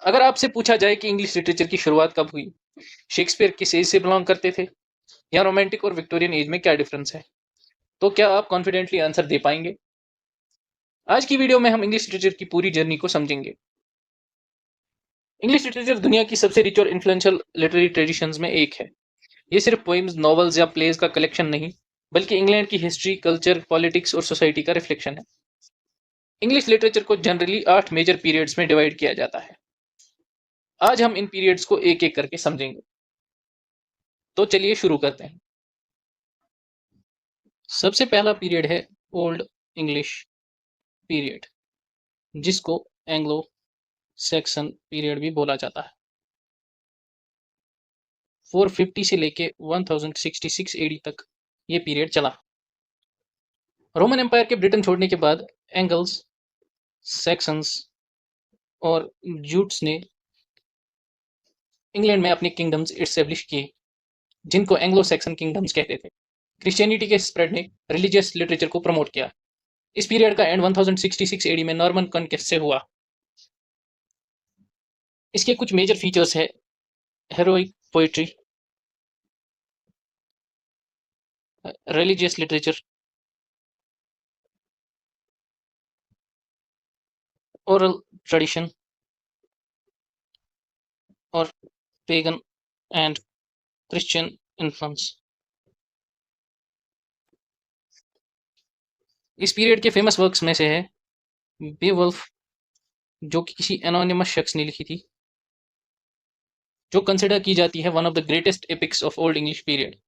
अगर आपसे पूछा जाए कि इंग्लिश लिटरेचर की शुरुआत कब हुई, शेक्सपियर किस एज से बिलोंग करते थे, या रोमांटिक और विक्टोरियन एज में क्या डिफरेंस है, तो क्या आप कॉन्फिडेंटली आंसर दे पाएंगे? आज की वीडियो में हम इंग्लिश लिटरेचर की पूरी जर्नी को समझेंगे। इंग्लिश लिटरेचर दुनिया की सबसे रिच और इन्फ्लुएंशियल लिटरेरी ट्रेडिशंस में एक है। ये सिर्फ पोइम्स, नॉवेल्स या प्लेस का कलेक्शन नहीं, बल्कि इंग्लैंड की हिस्ट्री, कल्चर, पॉलिटिक्स और सोसाइटी का रिफ्लेक्शन है। इंग्लिश लिटरेचर को जनरली 8 मेजर पीरियड्स में डिवाइड किया जाता है। आज हम इन पीरियड्स को एक एक करके समझेंगे। तो चलिए शुरू करते हैं। सबसे पहला पीरियड है ओल्ड इंग्लिश पीरियड, जिसको एंग्लो सैक्सन पीरियड भी बोला जाता है। 450 से लेके 1066 एडी तक ये पीरियड चला। रोमन एम्पायर के ब्रिटेन छोड़ने के बाद एंगल्स, सैक्सन्स और जूट्स ने इंग्लैंड में अपने किंगडम्स एस्टेब्लिश किए, जिनको एंग्लो सैक्सन किंगडम्स कहते थे। क्रिश्चियनिटी के स्प्रेड ने रिलीजियस लिटरेचर को प्रमोट किया। इस पीरियड का एंड 1066 एडी में नॉर्मन कॉन्क्वेस्ट से हुआ। इसके कुछ मेजर फीचर्स है: heroic poetry, religious literature, oral tradition और पेगन एंड क्रिश्चियन इन्फ्लुएंस। इस पीरियड के फेमस वर्क्स में से है बेवुल्फ, जो कि किसी एनोनिमस शख्स ने लिखी थी, जो कंसिडर की जाती है one of the greatest epics of old English period.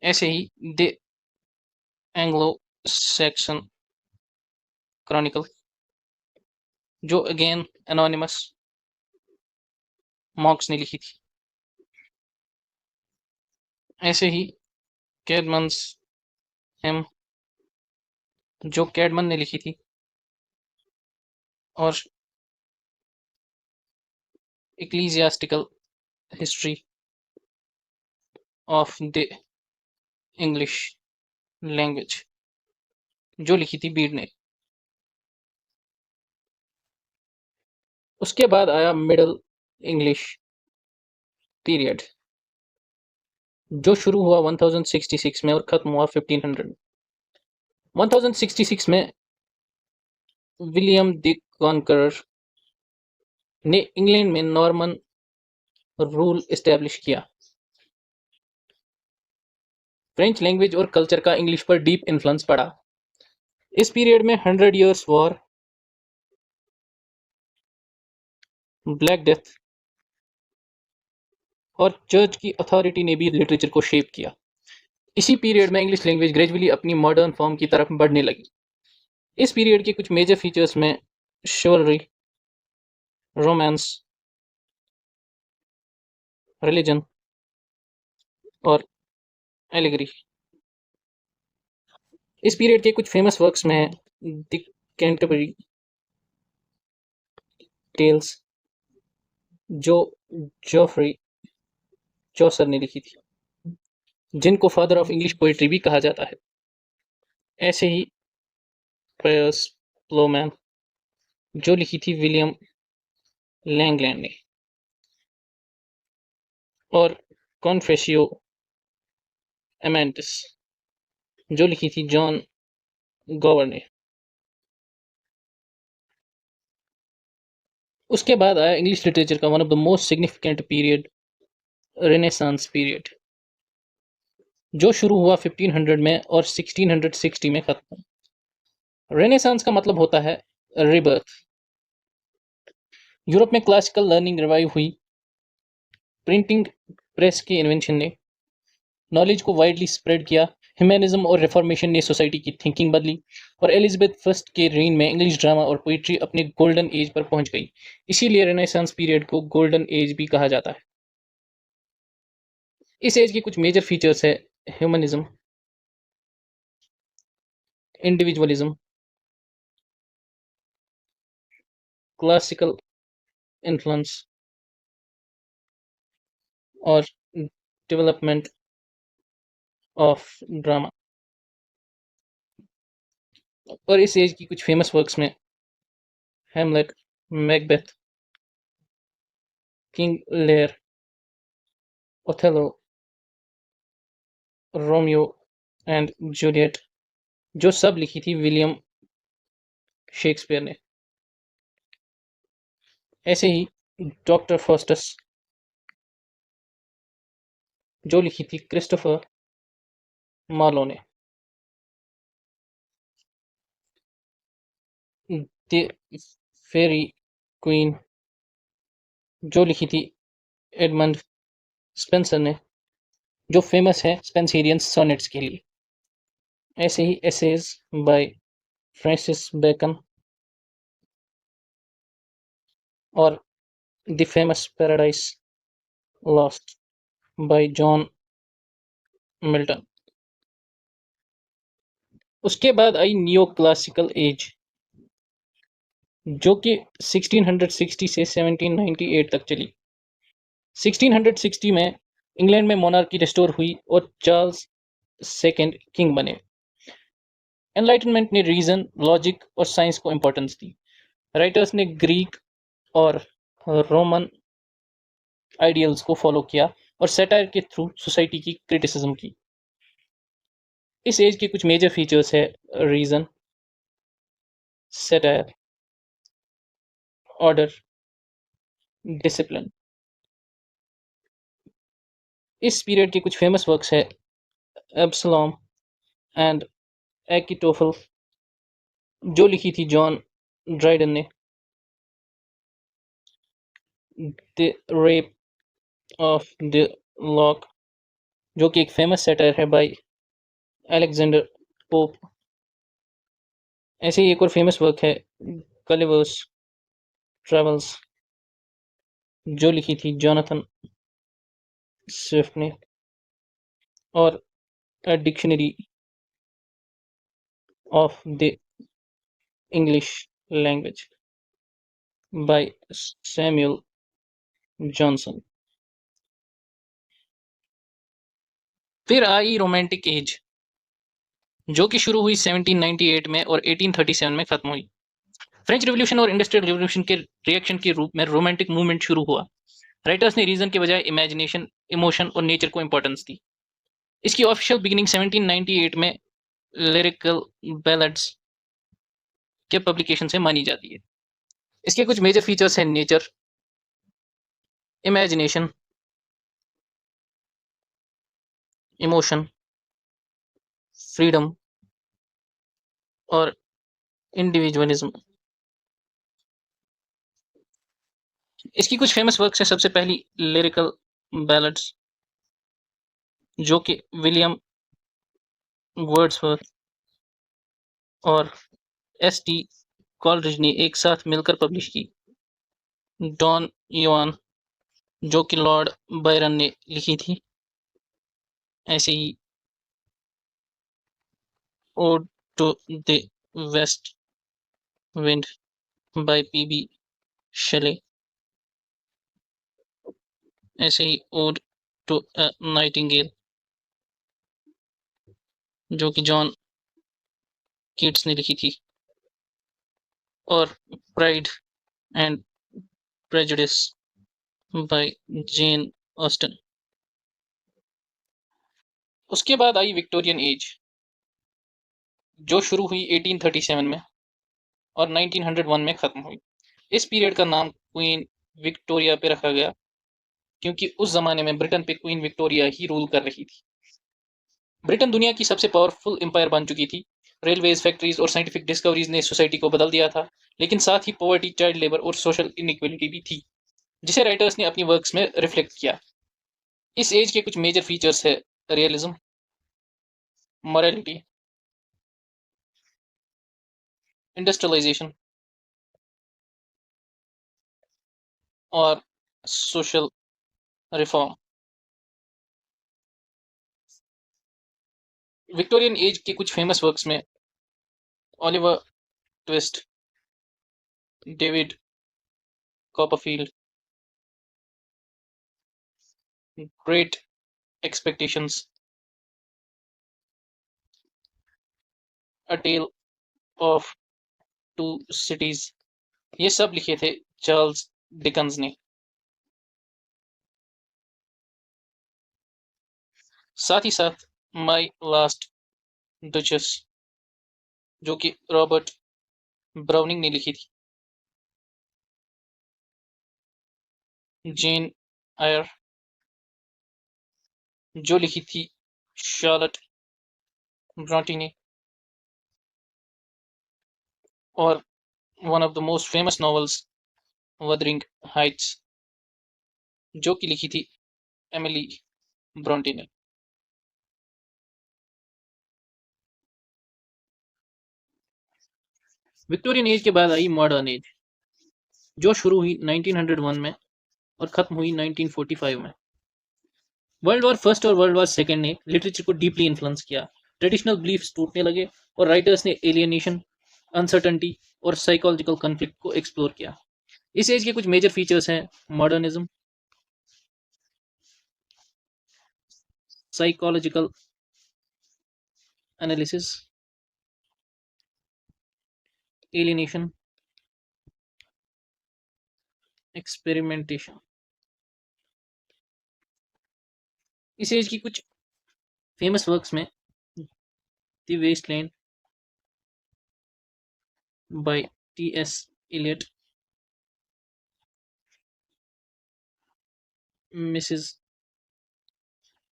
ऐसे ही द एंग्लो सैक्सन क्रॉनिकल, जो अगेन एनोनिमस मॉक्स ने लिखी थी। ऐसे ही कैडमन्स हेम, जो कैडमन ने लिखी थी, और ecclesiastical history of the English language, जो लिखी थी बीड ने। उसके बाद आया मिडल इंग्लिश पीरियड, जो शुरू हुआ 1066 में और खत्म हुआ 1500 में। 1066 में विलियम द कॉन्करर ने इंग्लैंड में नॉर्मन रूल एस्टेब्लिश किया। फ्रेंच लैंग्वेज और कल्चर का इंग्लिश पर डीप इन्फ्लुएंस पड़ा। इस पीरियड में 100 इयर्स वॉर, ब्लैक डेथ और चर्च की अथॉरिटी ने भी लिटरेचर को शेप किया। इसी पीरियड में इंग्लिश लैंग्वेज ग्रेजुअली अपनी मॉडर्न फॉर्म की तरफ बढ़ने लगी। इस पीरियड के कुछ मेजर फीचर्स में शिवलरी, रोमांस, रिलीजन और एलिगरी। इस पीरियड के कुछ फेमस वर्क्स में द कैंटरबरी टेल्स, जो जोफ्री चौसर ने लिखी थी, जिनको फादर ऑफ इंग्लिश पोइट्री भी कहा जाता है। ऐसे ही प्रेयर्स प्लोमैन, जो लिखी थी विलियम लैंगलैंड ने, और कॉन्फेसियो एमेंटिस, जो लिखी थी जॉन गोवर ने। उसके बाद आया इंग्लिश लिटरेचर का one of the most significant period, renaissance period, जो शुरू हुआ 1500 में और 1660 में खत्म। रेनेसांस का मतलब होता है रिबर्थ। यूरोप में क्लासिकल लर्निंग रिवाइव हुई। प्रिंटिंग प्रेस के इन्वेंशन ने नॉलेज को वाइडली स्प्रेड किया। ह्यूमैनिज्म और रिफॉर्मेशन ने सोसाइटी की थिंकिंग बदली, और एलिजाबेथ फर्स्ट के रेन में इंग्लिश ड्रामा और पोइट्री अपने गोल्डन एज पर पहुंच गई। इसीलिए रेनेसांस पीरियड को गोल्डन एज भी कहा जाता है। इस एज के कुछ मेजर फीचर्स है: ह्यूमनिज्म, इंडिविजुअलिज्म, क्लासिकल इन्फ्लुएंस और डेवलपमेंट ऑफ ड्रामा। और इस एज की कुछ फेमस वर्क्स में Hamlet, Macbeth, King Lear, Othello, Romeo and Juliet, जो सब लिखी थी विलियम शेक्सपियर ने। ऐसे ही डॉक्टर फॉस्टस, जो लिखी थी क्रिस्टोफर मार्लो ने। द फेरी क्वीन, जो लिखी थी एडमंड स्पेंसर ने, जो फेमस है स्पेंसरियन सोनेट्स के लिए। ऐसे ही एसेज बाय फ्रांसिस बेकन और the famous paradise lost by John Milton. उसके बाद आई नियो क्लासिकल एज, जो कि 1660 से 1798 तक चली। 1660 में इंग्लैंड में मोनार्की रिस्टोर हुई और चार्ल्स सेकंड किंग बने। एनलाइटनमेंट ने रीजन, लॉजिक और साइंस को इंपॉर्टेंस दी। राइटर्स ने ग्रीक और रोमन आइडियल्स को फॉलो किया और सैटायर के थ्रू सोसाइटी की क्रिटिसिज्म की। इस एज के कुछ मेजर फीचर्स है रीजन, सैटायर, ऑर्डर, डिसिप्लिन। इस पीरियड के कुछ फेमस वर्क्स है एब्सलॉम एंड एकिटोफल, जो लिखी थी जॉन ड्राइडन ने। The rape of the lock, जो कि एक फेमस सैटायर है बाय अलेक्जेंडर पोप। ऐसे ही एक और फेमस वर्क है कलिवर्स ट्रेवल्स, जो लिखी थी जोनाथन स्विफ्ट ने। और a dictionary of the English language by Samuel Johnson. फिर आई रोमांटिक एज, जो कि शुरू हुई 1798 में और 1837 में खत्म हुई। फ्रेंच रिवॉल्यूशन और इंडस्ट्रियल रिवॉल्यूशन के रिएक्शन के रूप में रोमांटिक मूवमेंट शुरू हुआ। राइटर्स ने रीजन के बजाय इमेजिनेशन, इमोशन और नेचर को इंपॉर्टेंस दी। इसकी ऑफिशियल बिगिनिंग 1798 में लिरिकल बैलेड्स के पब्लिकेशन से मानी जाती है। इसके कुछ मेजर फीचर्स हैं नेचर, इमेजिनेशन, इमोशन, फ्रीडम और इंडिविजुअलिज्म। इसकी कुछ फेमस वर्क्स हैं। सबसे पहली लिरिकल बैलेड्स, जो कि विलियम वर्ड्सवर्थ और एस.टी. कॉलरिज ने एक साथ मिलकर पब्लिश की। डॉन युआन, जो कि लॉर्ड बायरन ने लिखी थी। ऐसे ही ode to the west wind by P B. Shelley. ऐसे ही ओड टू अ नाइटिंगेल, जो कि जॉन कीट्स ने लिखी थी। और pride and prejudice by Jane Austen. उसके बाद आई विक्टोरियन एज, जो शुरू हुई 1837 में और 1901 में खत्म हुई। इस पीरियड का नाम क्वीन विक्टोरिया पे रखा गया, क्योंकि उस जमाने में ब्रिटेन पे क्वीन विक्टोरिया ही रूल कर रही थी। ब्रिटेन दुनिया की सबसे पावरफुल एम्पायर बन चुकी थी। रेलवेज, फैक्ट्रीज और साइंटिफिक डिस्कवरीज ने सोसाइटी को बदल दिया था, लेकिन साथ ही पॉवर्टी, चाइल्ड लेबर और सोशल इनइक्वलिटी भी थी, जिसे राइटर्स ने अपनी वर्क्स में रिफ्लेक्ट किया। इस एज के कुछ मेजर फीचर्स है रियलिज्म, मॉरलिटी, इंडस्ट्रियलाइजेशन और सोशल रिफॉर्म। विक्टोरियन एज के कुछ फेमस वर्क्स में Oliver Twist, David Copperfield, Great Expectations, A Tale of Two Cities, ये सब लिखे थे चार्ल्स डिकन्स ने। साथ ही साथ माई लास्ट डचेस, जो कि रॉबर्ट ब्राउनिंग ने लिखी थी। जेन आयर, जो लिखी थी शार्लट ब्रॉन्टी ने। और one of the most famous novels Wuthering Heights, जो कि लिखी थी एमिली ब्रॉन्टी ने। विक्टोरियन एज के बाद आई मॉडर्न एज, जो शुरू हुई 1901 में और खत्म हुई 1945 में। वर्ल्ड वॉर फर्स्ट और वर्ल्ड वॉर सेकेंड ने लिटरेचर को डीपली इन्फ्लुएंस किया। ट्रेडिशनल बिलीफ्स टूटने लगे और राइटर्स ने एलियनेशन, अनसर्टनिटी और साइकोलॉजिकल कॉन्फ्लिक्ट को एक्सप्लोर किया। इस एज के कुछ मेजर फीचर्स हैं: modernism, psychological analysis, alienation, experimentation. इस एज की कुछ फेमस वर्क्स में the Waste Land by T S. Eliot, Mrs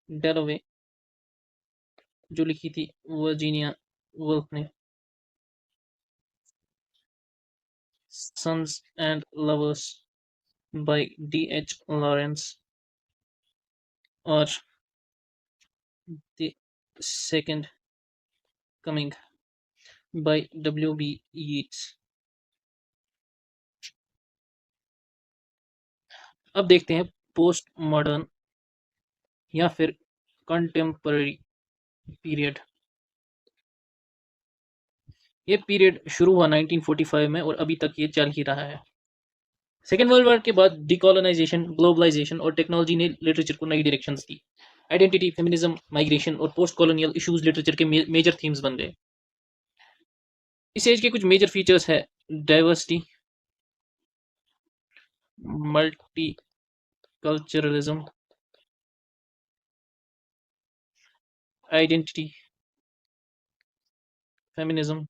Dalloway, जो लिखी थी वर्जीनिया वुल्फ ने, sons and lovers by D H. Lawrence, और the second coming by W B. Yeats. अब देखते हैं पोस्ट मॉडर्न या फिर कंटेम्पररी पीरियड। ये पीरियड शुरू हुआ 1945 में और अभी तक ये चल ही रहा है। सेकेंड वर्ल्ड वॉर के बाद डिकोलोनाइजेशन, ग्लोबलाइजेशन और टेक्नोलॉजी ने लिटरेचर को नई डायरेक्शंस दी। आइडेंटिटी, फेमिनिज्म, माइग्रेशन और पोस्ट कॉलोनियल इश्यूज लिटरेचर के मेजर थीम्स बन गए। इस एज के कुछ मेजर फीचर्स है: डाइवर्सिटी, मल्टीकल्चरलिज्म, आइडेंटिटी, फेमिनिज्म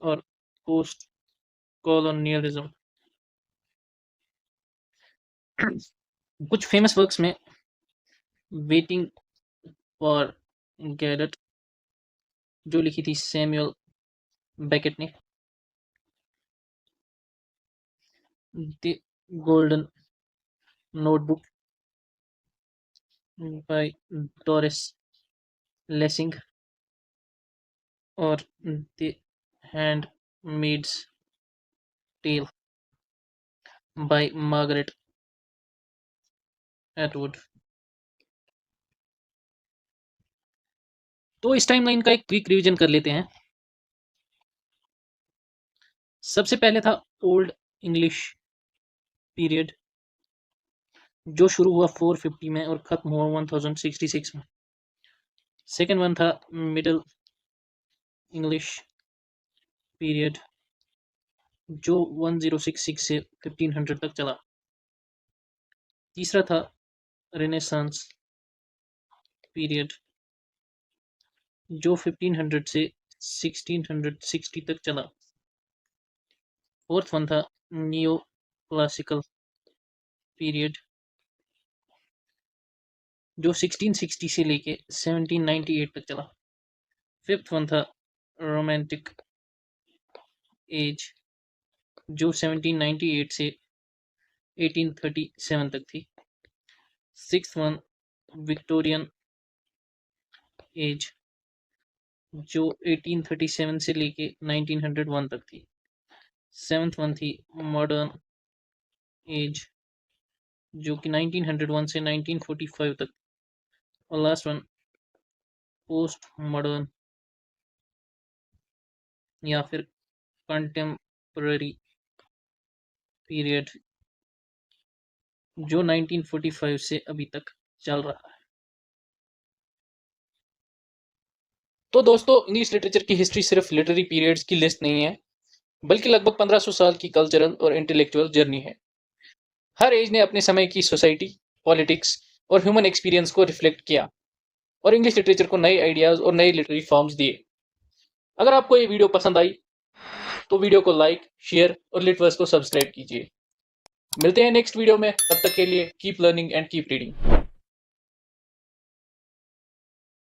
और पोस्ट कॉलोनियलिज्म। कुछ फेमस वर्क्स में वेटिंग फॉर गैडट, जो लिखी थी सैमुअल बेकेट ने, the golden notebook by Doris Lessing, और the handmaid's tale by Margaret Atwood. तो इस टाइमलाइन का एक क्विक रिवीजन कर लेते हैं। सबसे पहले था ओल्ड इंग्लिश पीरियड, जो शुरू हुआ 450 में और खत्म हुआ 1066 में। सेकेंड वन था मिडिल इंग्लिश पीरियड, जो 1066 से 1500 तक चला। तीसरा था रेनेसांस पीरियड, जो 1500 से 1660 तक चला। फोर्थ वन था नियो क्लासिकल पीरियड, जो 1660 से लेके 1798 तक चला। फिफ्थ वन था रोमांटिक एज, जो 1798 से 1837 तक थी। सिक्स्थ वन विक्टोरियन एज, जो 1837 से लेके 1901 तक थी। सेवन्थ वन थी मॉडर्न एज, जो कि 1901 से 1945 तक। और लास्ट वन पोस्ट मॉडर्न या फिर कंटेम्पररी पीरियड, जो 1945 से अभी तक चल रहा है। तो दोस्तों, इंग्लिश लिटरेचर की हिस्ट्री सिर्फ लिटरेरी पीरियड्स की लिस्ट नहीं है, बल्कि लगभग 1500 साल की कल्चरल और इंटेलेक्चुअल जर्नी है। हर एज ने अपने समय की सोसाइटी, पॉलिटिक्स और ह्यूमन एक्सपीरियंस को रिफ्लेक्ट किया और इंग्लिश लिटरेचर को नए आइडियाज और नए लिटरेरी फॉर्म्स दिए। अगर आपको ये वीडियो पसंद आई तो वीडियो को लाइक, शेयर और लिटवर्स को सब्सक्राइब कीजिए। मिलते हैं नेक्स्ट वीडियो में, तब तक के लिए keep learning and keep reading.